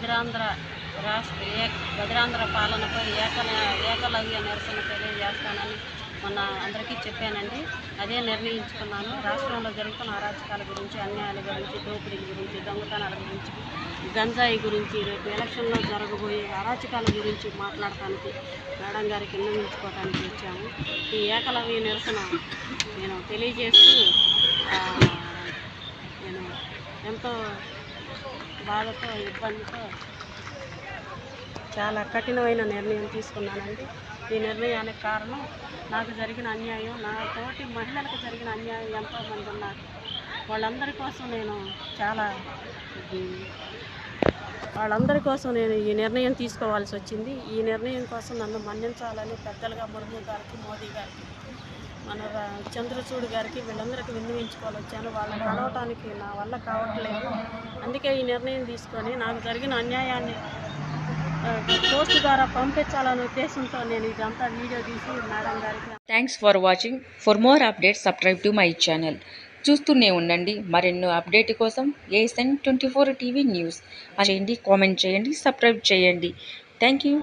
బదిరాంధ్ర బదిరాంధ్ర పాలనపై ఏకలవ్య నిరసన తెలియజేస్తానని మొన్న అందరికీ చెప్పానండి. అదే నిర్ణయించుకున్నాను. రాష్ట్రంలో జరుగుతున్న అరాచకాల గురించి, అన్యాయాల గురించి, దోపిడీల గురించి, దొంగతనాల గురించి, గంజాయి గురించి, రేపు ఎలక్షన్లో జరగబోయే అరాచకాల గురించి మాట్లాడటానికి మేడం గారికి విన్నవించుకోవడానికి వచ్చాము. ఈ ఏకలవ్య నిరసన నేను తెలియజేస్తూ నేను ఎంతో బాధతో, ఇబ్బందితో చాలా కఠినమైన నిర్ణయం తీసుకున్నానండి. ఈ నిర్ణయానికి కారణం నాకు జరిగిన అన్యాయం, నా తోటి మహిళలకు జరిగిన అన్యాయం ఎంతోమంది ఉన్నారు. వాళ్ళందరి కోసం నేను ఈ నిర్ణయం తీసుకోవాల్సి వచ్చింది. ఈ నిర్ణయం కోసం నన్ను మన్నించాలని పెద్దలుగా ముర్ము గారికి, మోదీ గారికి, మన చంద్రచూడ్ గారికి వీళ్ళందరికీ విన్నవించుకోవాలి వచ్చాను. వాళ్ళని కలవటానికి నా వల్ల కావట్లేదు. అందుకే ఈ నిర్ణయం తీసుకొని నాకు జరిగిన అన్యాయాన్ని పోస్ట్ ద్వారా పంపించాలనే ఉద్దేశంతో నేను ఇదంతా వీడియో తీసి మేడం గారికి. Thanks for watching. For more updates subscribe to my channel. చూస్తూనే ఉండండి. మరెన్నో అప్డేట్ కోసం ASN24 టీవీ న్యూస్ చేయండి, కామెంట్ చేయండి, సబ్స్క్రైబ్ చేయండి. Thank you.